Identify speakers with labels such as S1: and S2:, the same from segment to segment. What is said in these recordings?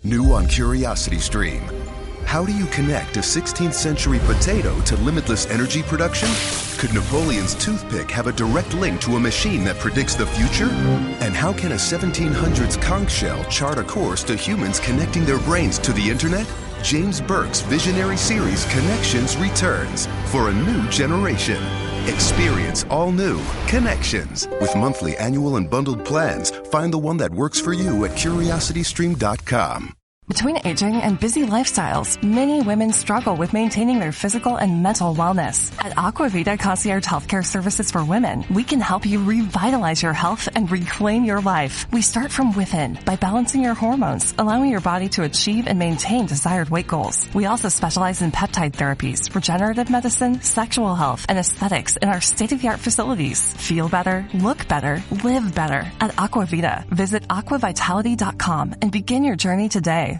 S1: New on Curiosity Stream. How do you connect a 16th century potato to limitless energy production? Could Napoleon's toothpick have a direct link to a machine that predicts the future? And how can a 1700s conch shell chart a course to humans connecting their brains to the internet? James Burke's visionary series Connections returns for a new generation. Experience all new Connections. With monthly, annual, and bundled plans, find the one that works for you at curiositystream.com.
S2: Between aging and busy lifestyles, many women struggle with maintaining their physical and mental wellness. At Aquavita Concierge Healthcare Services for Women, we can help you revitalize your health and reclaim your life. We start from within by balancing your hormones, allowing your body to achieve and maintain desired weight goals. We also specialize in peptide therapies, regenerative medicine, sexual health, and aesthetics in our state-of-the-art facilities. Feel better, look better, live better at Aquavita. Visit aquavitality.com and begin your journey today.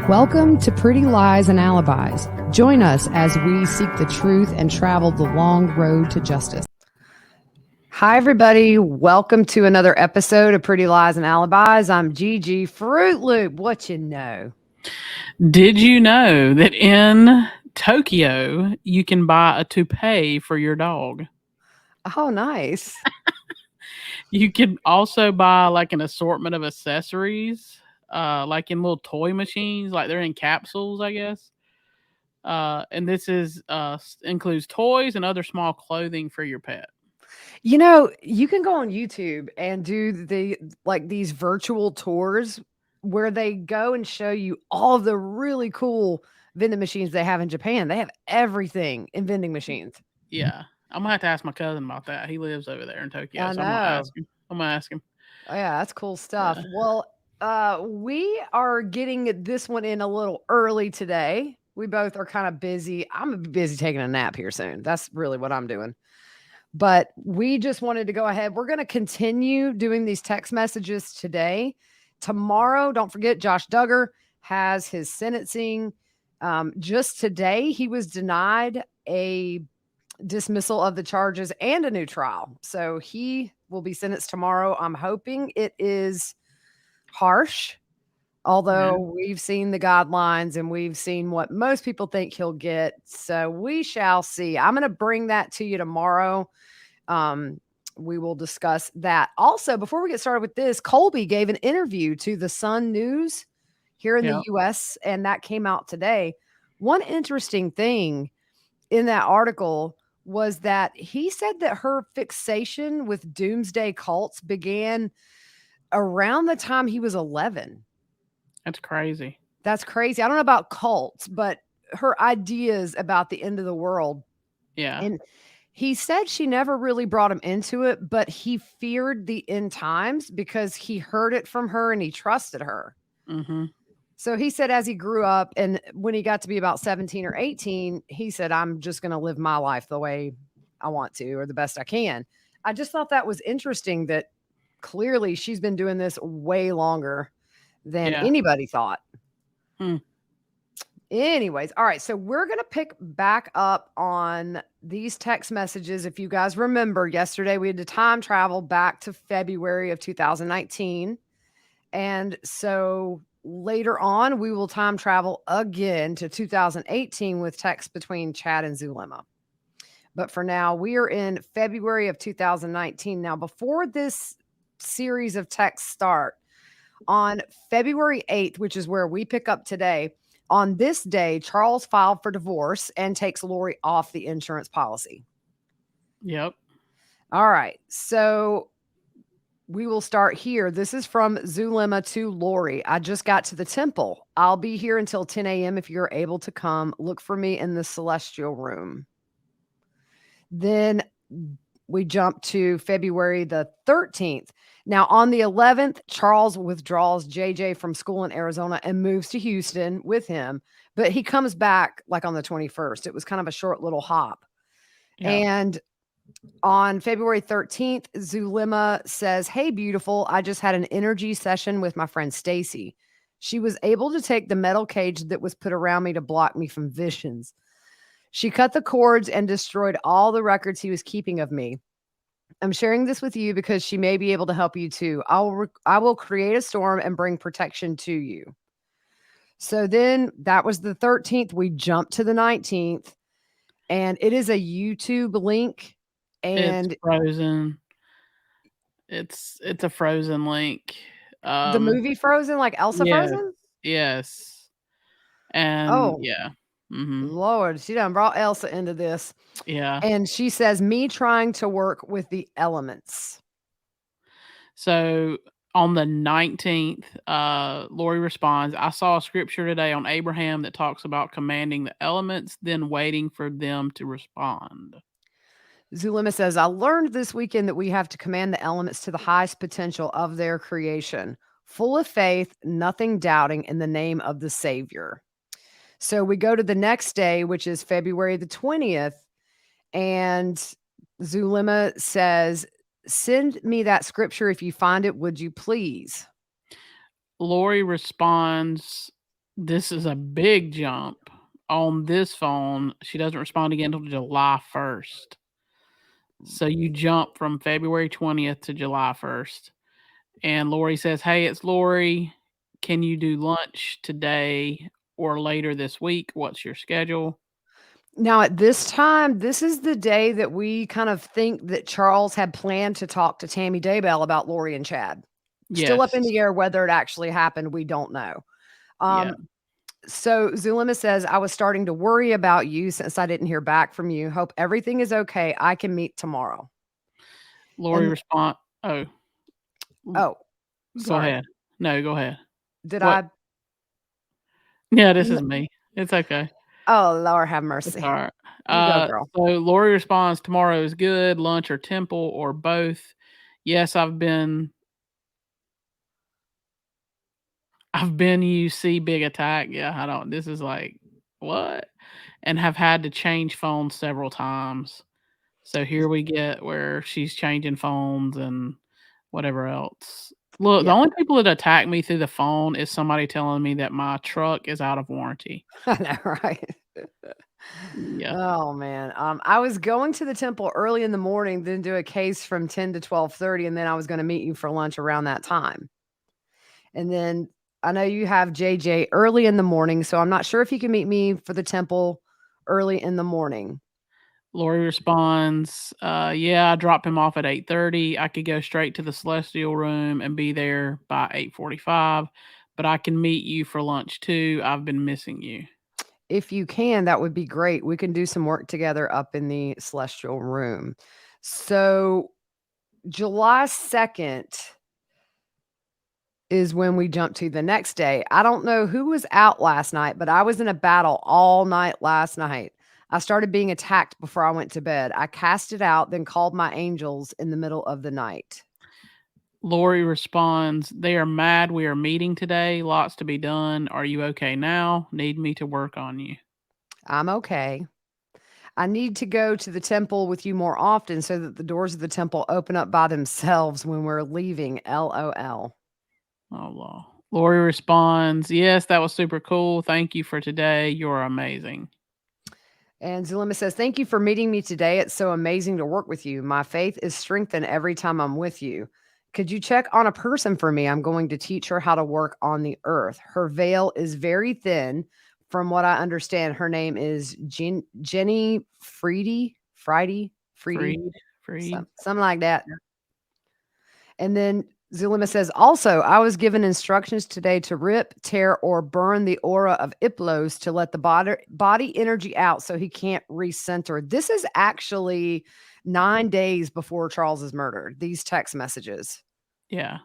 S3: Welcome to Pretty Lies and Alibis. Join us as we seek the truth and travel the long road to justice. Hi, everybody. Welcome to another episode of Pretty Lies and Alibis. I'm Gigi Fruit Loop. What you know?
S4: Did you know that in Tokyo, you can buy a toupee for your dog?
S3: Oh, nice.
S4: You can also buy like an assortment of accessories. Like in little toy machines, like they're in capsules, I guess. And this is includes toys and other small clothing for your pet.
S3: You know, you can go on YouTube and do these virtual tours where they go and show you all of the really cool vending machines they have in Japan. They have everything in vending machines.
S4: Yeah. I'm gonna have to ask my cousin about that. He lives over there in Tokyo.
S3: I know.
S4: I'm gonna ask him.
S3: Oh, yeah, that's cool stuff. Well, we are getting this one in a little early today. We both are kind of busy. I'm busy taking a nap here soon. That's really what I'm doing. But we just wanted to go ahead. We're going to continue doing these text messages today. Tomorrow, don't forget, Josh Duggar has his sentencing. Just today, he was denied a dismissal of the charges and a new trial. So he will be sentenced tomorrow. I'm hoping it is harsh, although we've seen the guidelines and we've seen what most people think he'll get. So we shall see. I'm going to bring that to you tomorrow. We will discuss that. Also, before we get started with this, Colby gave an interview to the Sun News here in the U.S., and that came out today. One interesting thing in that article was that he said that her fixation with doomsday cults began around the time he was 11.
S4: That's crazy.
S3: That's crazy. I don't know about cults, but her ideas about the end of the world.
S4: Yeah.
S3: And he said she never really brought him into it, but he feared the end times because he heard it from her and he trusted her.
S4: Mm-hmm.
S3: So he said as he grew up and when he got to be about 17 or 18, he said, I'm just going to live my life the way I want to or the best I can. I just thought that was interesting that clearly she's been doing this way longer than anybody thought. Anyways, all right. So we're going to pick back up on these text messages. If you guys remember, yesterday we had to time travel back to February of 2019. And so later on, we will time travel again to 2018 with texts between Chad and Zulema. But for now, we are in February of 2019. Now, before this series of texts start, on February 8th, which is where we pick up today, on this day, Charles filed for divorce and takes Lori off the insurance policy.
S4: Yep.
S3: All right. So we will start here. This is from Zulema to Lori. I just got to the temple. I'll be here until 10 a.m. if you're able to come. Look for me in the celestial room. Then we jump to February the 13th. Now, on the 11th, Charles withdraws JJ from school in Arizona and moves to Houston with him. But he comes back like on the 21st. It was kind of a short little hop. Yeah. And on February 13th, Zulema says, hey, beautiful. I just had an energy session with my friend Stacy. She was able to take the metal cage that was put around me to block me from visions. She cut the cords and destroyed all the records he was keeping of me. I'm sharing this with you because she may be able to help you too. I will create a storm and bring protection to you. So then that was the 13th. We jumped to the 19th, and it is a YouTube link. And
S4: it's frozen. It's a frozen link.
S3: the movie Frozen, like Elsa
S4: Yes.
S3: Frozen?
S4: Yes. And
S3: Oh,
S4: yeah. Mhm.
S3: Lord, she done brought Elsa into this.
S4: Yeah.
S3: And she says, me trying to work with the elements.
S4: So on the 19th, Lori responds, I saw a scripture today on Abraham that talks about commanding the elements, then waiting for them to respond.
S3: Zulema says, I learned this weekend that we have to command the elements to the highest potential of their creation, full of faith, nothing doubting, in the name of the Savior. So we go to the next day, which is February the 20th, and Zulema says, send me that scripture if you find it, would you please?
S4: Lori responds, this is a big jump. On this phone, she doesn't respond again until July 1st. So you jump from February 20th to July 1st. And Lori says, hey, it's Lori. Can you do lunch today or later this week? What's your schedule?
S3: Now, at this time, this is the day that we kind of think that Charles had planned to talk to Tammy Daybell about Lori and Chad. Still up in the air whether it actually happened, we don't know.
S4: Yeah.
S3: So Zulema says, I was starting to worry about you since I didn't hear back from you. Hope everything is okay. I can meet tomorrow.
S4: Lori
S3: And-
S4: responds,
S3: Oh,
S4: go
S3: sorry.
S4: ahead. No, go ahead.
S3: Did
S4: What?
S3: I?
S4: Yeah, this is me. It's okay.
S3: Oh, Lord have
S4: It's
S3: mercy.
S4: all right.
S3: You go, girl.
S4: So Lori responds, tomorrow is good, lunch or temple or both. Yes, I've been UC big attack. Yeah, this is like, what? And have had to change phones several times. So here we get where she's changing phones and whatever else. Look, the
S3: Yeah.
S4: only people that attack me through the phone is somebody telling me that my truck is out of warranty.
S3: I know, right?
S4: Yeah.
S3: Oh man. I was going to the temple early in the morning, then do a case from 10 to 12:30, and then I was going to meet you for lunch around that time. And then I know you have JJ early in the morning, so I'm not sure if you can meet me for the temple early in the morning.
S4: Lori responds, yeah, I drop him off at 8:30. I could go straight to the celestial room and be there by 8:45, but I can meet you for lunch too. I've been missing you.
S3: If you can, that would be great. We can do some work together up in the celestial room. So July 2nd is when we jump to the next day. I don't know who was out last night, but I was in a battle all night last night. I started being attacked before I went to bed. I cast it out, then called my angels in the middle of the night.
S4: Lori responds, they are mad we are meeting today. Lots to be done. Are you okay now? Need me to work on you?
S3: I'm okay. I need to go to the temple with you more often so that the doors of the temple open up by themselves when we're leaving. LOL.
S4: Oh, Lord. Lori responds, yes, that was super cool. Thank you for today. You're amazing.
S3: And Zulema says, thank you for meeting me today. It's so amazing to work with you. My faith is strengthened every time I'm with you. Could you check on a person for me? I'm going to teach her how to work on the earth. Her veil is very thin. From what I understand, her name is Jenny Friedy.
S4: Freed.
S3: Something like that. And then Zulema says, also, I was given instructions today to rip, tear, or burn the aura of Iplos to let the body energy out so he can't recenter. This is actually 9 days before Charles is murdered, these text messages.
S4: Yeah.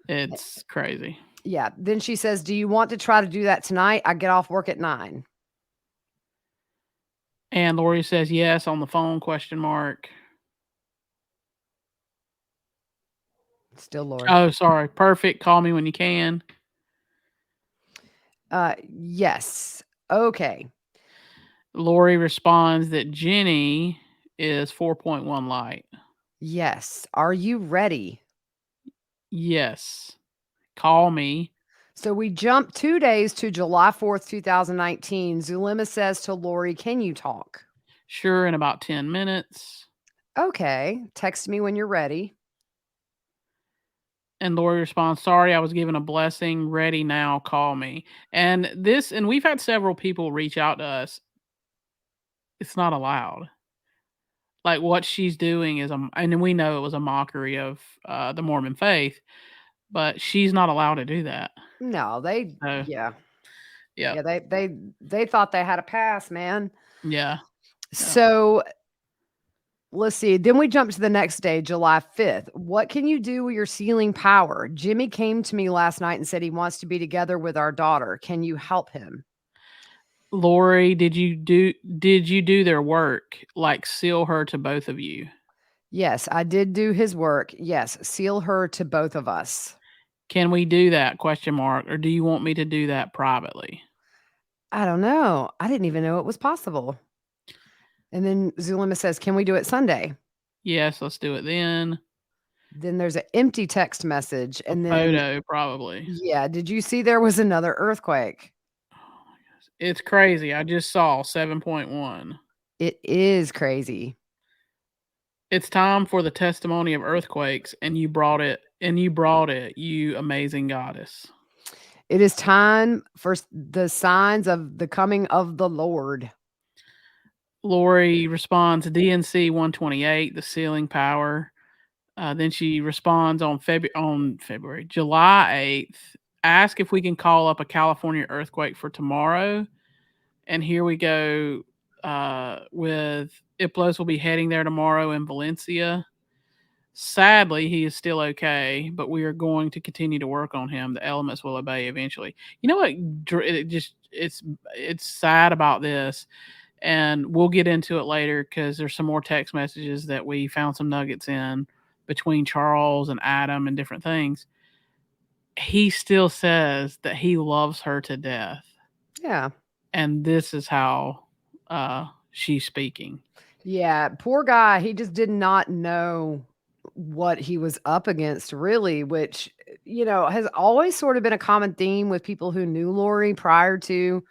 S4: It's crazy.
S3: Yeah. Then she says, do you want to try to do that tonight? I get off work at 9.
S4: And Lori says yes on the phone, question mark.
S3: Still Lori.
S4: Oh, sorry. Perfect. Call me when you can.
S3: Yes. Okay.
S4: Lori responds that Jenny is 4.1 light.
S3: Yes. Are you ready?
S4: Yes. Call me.
S3: So we jump 2 days to July 4th, 2019. Zulema says to Lori, can you talk?
S4: Sure, in about 10 minutes.
S3: Okay. Text me when you're ready.
S4: And Lori responds, sorry, I was given a blessing. Ready now. Call me. And we've had several people reach out to us. It's not allowed. Like what she's doing is, and we know it was a mockery of the Mormon faith, but she's not allowed to do that.
S3: No,
S4: Yeah.
S3: They thought they had a pass, man.
S4: Yeah.
S3: So let's see. Then we jump to the next day, July 5th. What can you do with your sealing power? Jimmy came to me last night and said he wants to be together with our daughter. Can you help him?
S4: Lori, did you do their work? Like seal her to both of you?
S3: Yes, I did do his work. Yes, seal her to both of us.
S4: Can we do that? ? Or do you want me to do that privately?
S3: I don't know. I didn't even know it was possible. And then Zulema says, can we do it Sunday?
S4: Yes, let's do it then.
S3: Then there's an empty text message. And then
S4: photo, probably.
S3: Yeah. Did you see there was another earthquake?
S4: Oh my gosh. It's crazy. I just saw 7.1.
S3: It is crazy.
S4: It's time for the testimony of earthquakes, and you brought it, you amazing goddess.
S3: It is time for the signs of the coming of the Lord.
S4: Lori responds, DNC 128, the sealing power. Then she responds on February, July 8th, ask if we can call up a California earthquake for tomorrow. And here we go with Iplos will be heading there tomorrow in Valencia. Sadly, he is still okay, but we are going to continue to work on him. The elements will obey eventually. You know what? It's sad about this, and we'll get into it later because there's some more text messages that we found some nuggets in between Charles and Adam and different things. He still says that he loves her to death.
S3: Yeah.
S4: And this is how she's speaking.
S3: Yeah. Poor guy. He just did not know what he was up against, really, which, has always sort of been a common theme with people who knew Lori prior to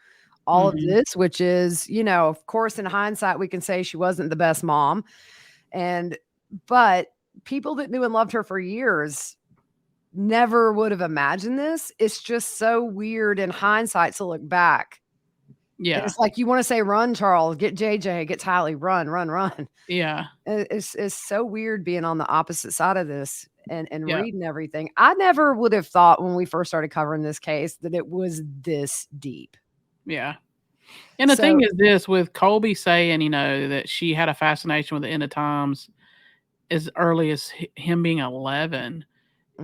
S3: all of this, which is, of course, in hindsight, we can say she wasn't the best mom. But people that knew and loved her for years never would have imagined this. It's just so weird in hindsight to look back.
S4: Yeah.
S3: And it's like, you want to say, run, Charles, get JJ, get Tylee, run.
S4: Yeah.
S3: It's so weird being on the opposite side of this and reading everything. I never would have thought when we first started covering this case that it was this deep.
S4: Yeah. And the thing is this, with Colby saying, that she had a fascination with the end of times as early as him being 11,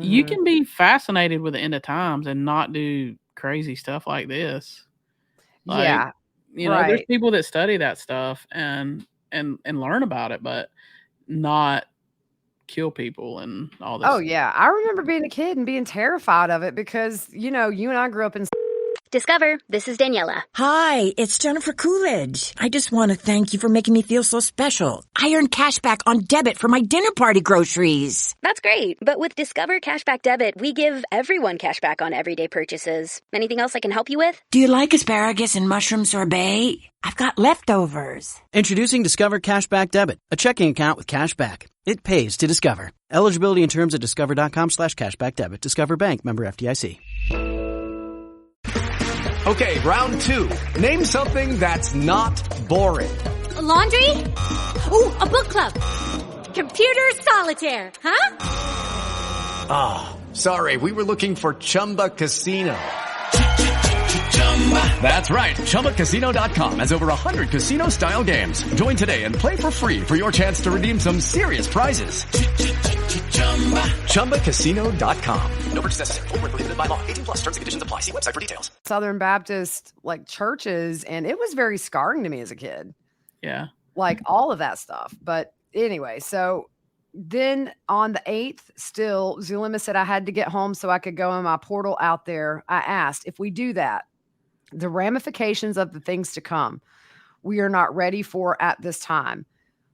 S4: you can be fascinated with the end of times and not do crazy stuff like this. Like, there's people that study that stuff and learn about it, but not kill people and all this.
S3: Oh, yeah. I remember being a kid and being terrified of it because, you and I grew up in...
S5: Discover, this is Daniela.
S6: Hi, it's Jennifer Coolidge. I just want to thank you for making me feel so special. I earned cash back on debit for my dinner party groceries.
S5: That's great, but with Discover Cashback Debit, we give everyone cash back on everyday purchases. Anything else I can help you with?
S6: Do you like asparagus and mushroom sorbet? I've got leftovers.
S7: Introducing Discover Cashback Debit, a checking account with cash back. It pays to Discover. Eligibility and terms at discover.com/cashback debit. Discover Bank, member FDIC.
S8: Okay, round 2. Name something that's not boring.
S9: A laundry? Ooh, a book club. Computer solitaire, huh?
S8: Ah, sorry, we were looking for Chumba Casino. That's right, ChumbaCasino.com has over 100 casino-style games. Join today and play for free for your chance to redeem some serious prizes. ChumbaCasino.com. No purchase necessary. Void where prohibited by law. 18+ terms and conditions apply. See website for details.
S3: Southern Baptist churches, and it was very scarring to me as a kid.
S4: Yeah.
S3: All of that stuff. But anyway, so then on the 8th, still, Zulema said I had to get home so I could go in my portal out there. I asked if we do that, the ramifications of the things to come, we are not ready for at this time.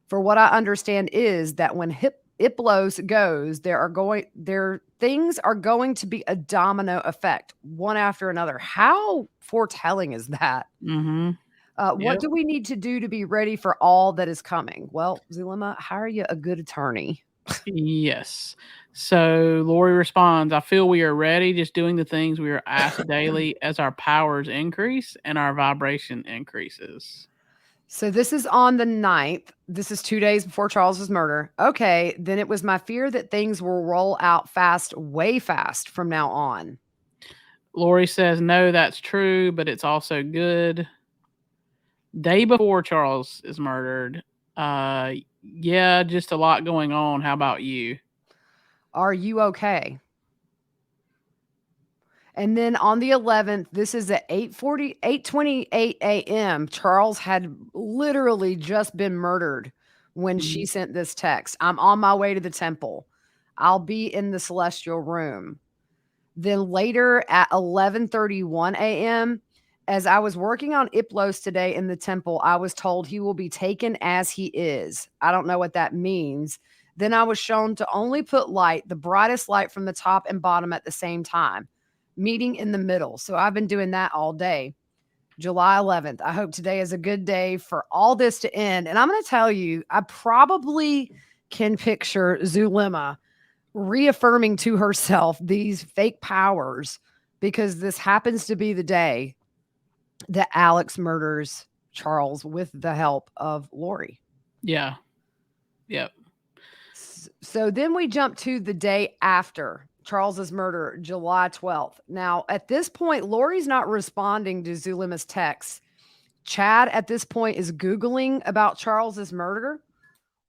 S3: For what I understand is that when Iplos goes, things are going to be a domino effect, one after another. How foretelling is that? What do we need to do to be ready for all that is coming? Well, Zulema, how are you a good attorney?
S4: Yes. So Lori responds, I feel we are ready, just doing the things we are asked daily as our powers increase and our vibration increases.
S3: So this is on the 9th. This is 2 days before Charles's murder. Okay, then it was my fear that things will roll out fast, way fast from now on.
S4: Lori says, no, that's true, but it's also good. Day before Charles is murdered. Yeah, just a lot going on. How about you?
S3: Are you okay? And then on the 11th, this is at 8:28 a.m. Charles had literally just been murdered when she sent this text. I'm on my way to the temple. I'll be in the celestial room. Then later at 11:31 a.m., as I was working on Iplos today in the temple, I was told he will be taken as he is. I don't know what that means. Then I was shown to only put light, the brightest light from the top and bottom at the same time, meeting in the middle. So I've been doing that all day. July 11th. I hope today is a good day for all this to end. And I'm going to tell you, I probably can picture Zulema reaffirming to herself these fake powers because this happens to be the day that Alex murders Charles with the help of Lori.
S4: Yeah. Yep.
S3: So then we jump to the day after Charles's murder, July 12th. Now, at this point, Lori's not responding to Zulema's texts. Chad, at this point, is Googling about Charles's murder.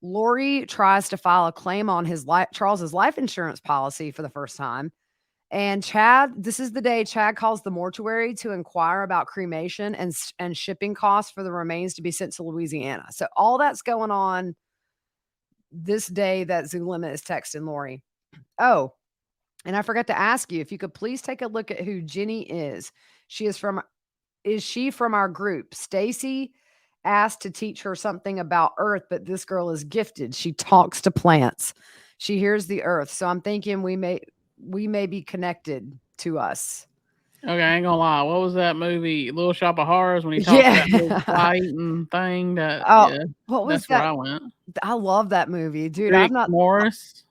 S3: Lori tries to file a claim on Charles's life insurance policy for the first time. And Chad, this is the day Chad calls the mortuary to inquire about cremation and shipping costs for the remains to be sent to Louisiana. So all that's going on this day that Zulema is texting Lori. Oh, and I forgot to ask you if you could please take a look at who Jenny is. Is she from our group? Stacy asked to teach her something about earth, but this girl is gifted. She talks to plants. She hears the earth. So I'm thinking we may be connected to us.
S4: Okay, I ain't gonna lie. What was that movie, Little Shop of Horrors, when he talked about that flight and thing? What was that? Where I went.
S3: I love that movie, dude.
S4: Rick Moranis.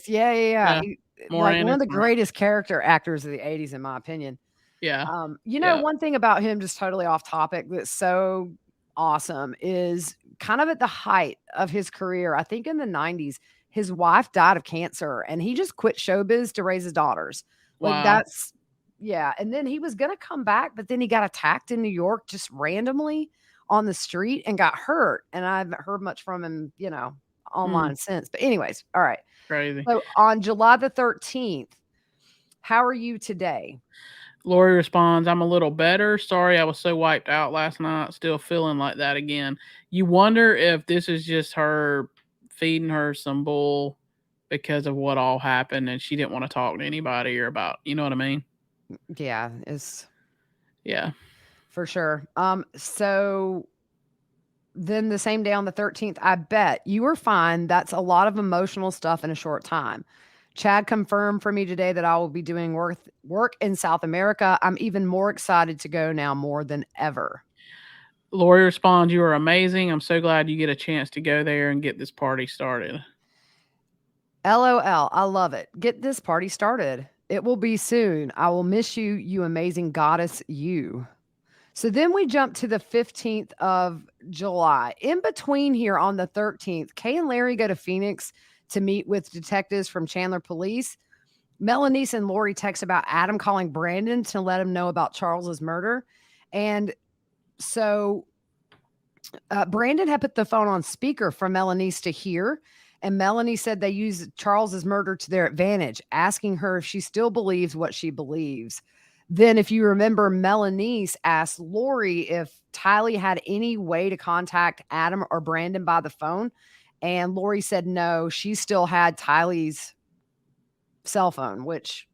S3: Yeah. Like one of the greatest character actors of the 80s, in my opinion.
S4: Yeah.
S3: One thing about him, just totally off topic, that's so awesome is kind of at the height of his career. I think in the 90s, his wife died of cancer and he just quit showbiz to raise his daughters. Like wow. And then he was going to come back, but then he got attacked in New York just randomly on the street and got hurt. And I haven't heard much from him, online since. But anyways, all right.
S4: Crazy.
S3: So on July the 13th, how are you today?
S4: Lori responds, I'm a little better. Sorry, I was so wiped out last night. Still feeling like that again. You wonder if this is just her feeding her some bull because of what all happened and she didn't want to talk to anybody or about, you know what I mean?
S3: Yeah,
S4: yeah,
S3: for sure. So then the same day on the 13th, I bet you were fine. That's a lot of emotional stuff in a short time. Chad confirmed for me today that I will be doing work in South America. I'm even more excited to go now more than ever.
S4: Lori responds, you are amazing. I'm so glad you get a chance to go there and get this party started.
S3: LOL. I love it. Get this party started. It will be soon. I will miss you, you amazing goddess, you. So then we jump to the 15th of July. In between here on the 13th, Kay and Larry go to Phoenix to meet with detectives from Chandler Police. Melanice and Lori text about Adam calling Brandon to let him know about Charles's murder. And so Brandon had put the phone on speaker for Melanice to hear. And Melanie said they used Charles's murder to their advantage, asking her if she still believes what she believes. Then, if you remember, Melanice asked Lori if Tylee had any way to contact Adam or Brandon by the phone. And Lori said no, she still had Tylee's cell phone, which,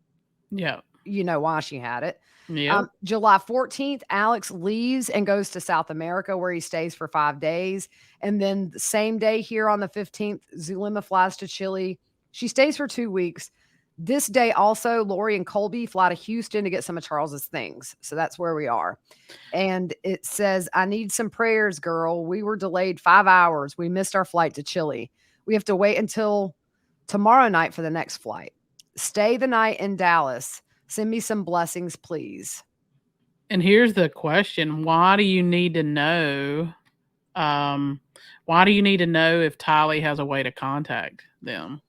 S3: you know why she had it.
S4: Yeah.
S3: July 14th, Alex leaves and goes to South America where he stays for 5 days. And then the same day here on the 15th, Zulema flies to Chile. She stays for 2 weeks. This day also, Lori and Colby fly to Houston to get some of Charles's things. So that's where we are. And it says, I need some prayers, girl. We were delayed 5 hours. We missed our flight to Chile. We have to wait until tomorrow night for the next flight. Stay the night in Dallas. Send me some blessings, please.
S4: And here's the question. Why do you need to know? Why do you need to know if Tylee has a way to contact them?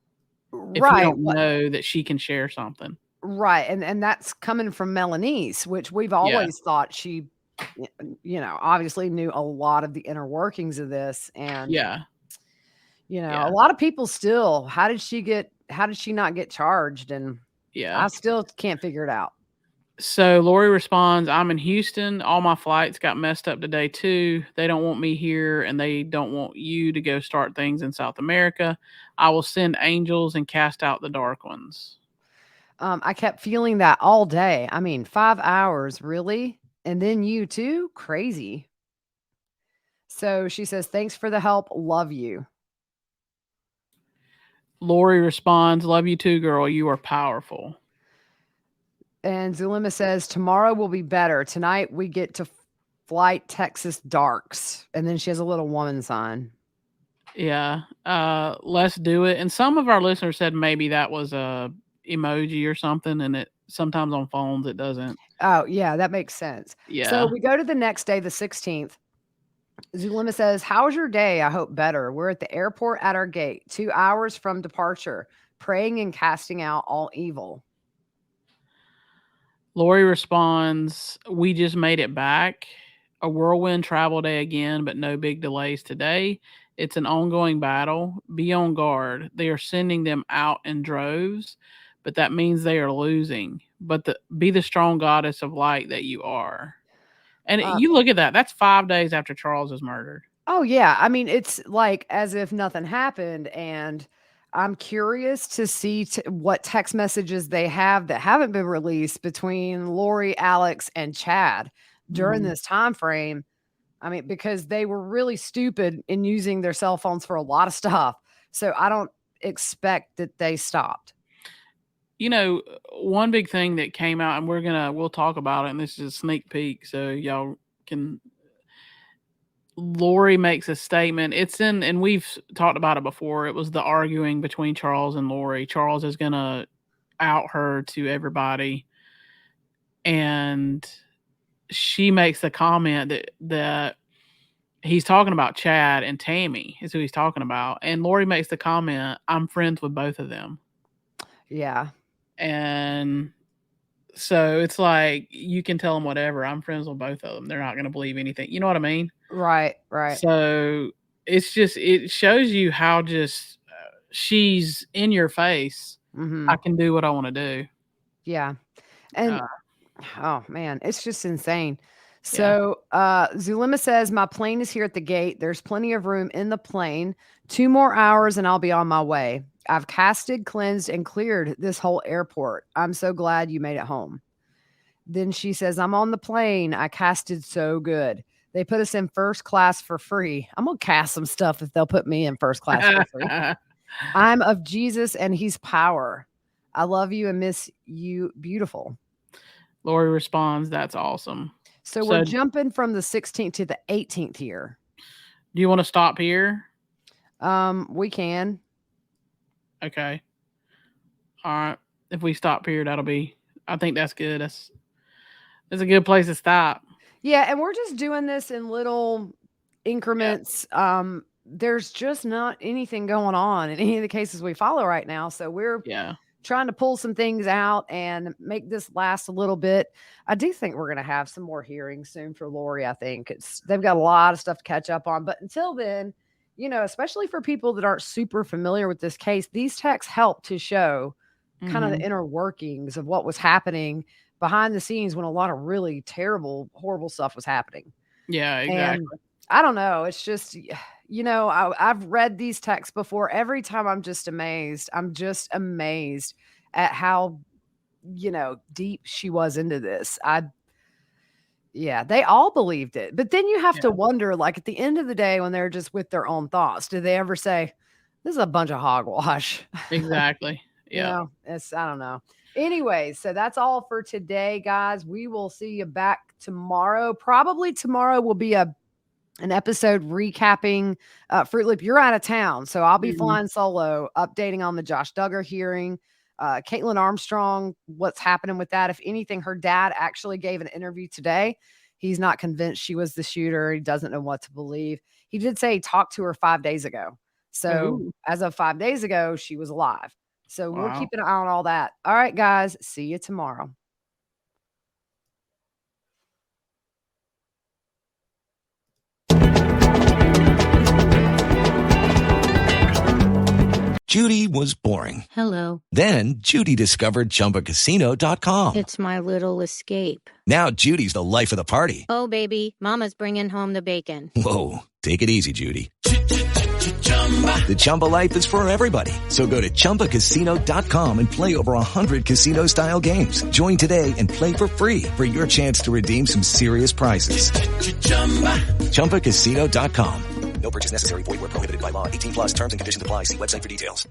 S4: If you don't know that she can share something.
S3: Right. And that's coming from Melanie's, which we've always thought she, obviously knew a lot of the inner workings of this. And, a lot of people still, how did she not get charged? And I still can't figure it out.
S4: So Lori responds, I'm in Houston. All my flights got messed up today too. They don't want me here and they don't want you to go start things in South America. I will send angels and cast out the dark ones.
S3: I kept feeling that all day. I mean, 5 hours, really? And then you too? Crazy. So she says, thanks for the help. Love you.
S4: Lori responds, love you too, girl. You are powerful.
S3: And Zulema says, tomorrow will be better. Tonight we get to flight Texas darks. And then she has a little woman sign.
S4: Yeah. Let's do it. And some of our listeners said maybe that was a emoji or something. And it sometimes on phones it doesn't.
S3: Oh, yeah, that makes sense.
S4: Yeah.
S3: So we go to the next day, the 16th. Zulema says, how's your day? I hope better. We're at the airport at our gate, 2 hours from departure, praying and casting out all evil.
S4: Lori responds, we just made it back. A whirlwind travel day again, but no big delays today. It's an ongoing battle. Be on guard. They are sending them out in droves, but that means they are losing. But be the strong goddess of light that you are. And you look at that. That's 5 days after Charles was murdered.
S3: Oh, yeah. I mean, it's like as if nothing happened. And I'm curious to see what text messages they have that haven't been released between Lori, Alex, and Chad during this time frame. I mean, because they were really stupid in using their cell phones for a lot of stuff. So I don't expect that they stopped.
S4: One big thing that came out, and we'll talk about it, and this is a sneak peek, so y'all can. Lori makes a statement. And we've talked about it before. It was the arguing between Charles and Lori. Charles is going to out her to everybody. And she makes the comment that he's talking about Chad and Tammy is who he's talking about. And Lori makes the comment, I'm friends with both of them.
S3: Yeah.
S4: And so it's like, you can tell them whatever. I'm friends with both of them. They're not going to believe anything. You know what I mean?
S3: Right.
S4: So it's just, it shows you how just she's in your face.
S3: Mm-hmm.
S4: I can do what I want to do.
S3: Yeah. And oh man, it's just insane. So Zulema says, my plane is here at the gate. There's plenty of room in the plane. 2 more hours and I'll be on my way. I've casted, cleansed, and cleared this whole airport. I'm so glad you made it home. Then she says, I'm on the plane. I casted so good. They put us in first class for free. I'm going to cast some stuff if they'll put me in first class for free. I'm of Jesus and he's power. I love you and miss you. Beautiful.
S4: Lori responds, that's awesome.
S3: So we're jumping from the 16th to the 18th here.
S4: Do you want to stop here?
S3: We can.
S4: Okay. All right. If we stop here, I think that's good. That's a good place to stop.
S3: Yeah. And we're just doing this in little increments. Yeah. There's just not anything going on in any of the cases we follow right now. So we're trying to pull some things out and make this last a little bit. I do think we're going to have some more hearings soon for Lori. I think they've got a lot of stuff to catch up on, but until then, especially for people that aren't super familiar with this case, these texts help to show kind of the inner workings of what was happening behind the scenes when a lot of really terrible, horrible stuff was happening.
S4: Yeah, exactly.
S3: And I don't know. It's just, I've read these texts before. Every time I'm just amazed. I'm just amazed at how, deep she was into this. They all believed it. But then you have to wonder, like at the end of the day, when they're just with their own thoughts, did they ever say, this is a bunch of hogwash?
S4: Exactly. Yeah.
S3: I don't know. Anyway, so that's all for today, guys. We will see you back tomorrow. Probably tomorrow will be a an episode recapping Fruit Loop. You're out of town, so I'll be flying solo, updating on the Josh Duggar hearing. Caitlin Armstrong, what's happening with that? If anything, her dad actually gave an interview today. He's not convinced she was the shooter. He doesn't know what to believe. He did say he talked to her 5 days ago. So as of 5 days ago, she was alive. So we're keeping an eye on all that. All right, guys. See you tomorrow.
S10: Judy was boring.
S11: Hello.
S10: Then Judy discovered ChumbaCasino.com.
S11: It's my little escape.
S10: Now Judy's the life of the party.
S11: Oh, baby, mama's bringing home the bacon.
S10: Whoa, take it easy, Judy. The Chumba life is for everybody. So go to ChumbaCasino.com and play over 100 casino-style games. Join today and play for free for your chance to redeem some serious prizes. ChumbaCasino.com. No purchase necessary. Void where prohibited by law. 18+ terms and conditions apply. See website for details.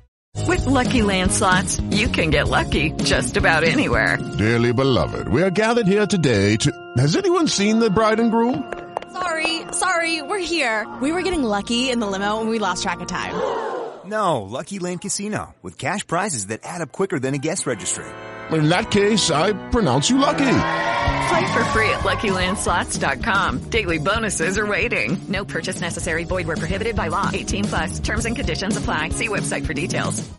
S12: With Lucky Land Slots, you can get lucky just about anywhere.
S13: Dearly beloved, we are gathered here today to... Has anyone seen the bride and groom?
S14: Sorry, we're here. We were getting lucky in the limo and we lost track of time.
S15: No, Lucky Land Casino, with cash prizes that add up quicker than a guest registry.
S13: In that case, I pronounce you lucky.
S12: Play for free at LuckyLandSlots.com. Daily bonuses are waiting. No purchase necessary. Void where prohibited by law. 18+. Terms and conditions apply. See website for details.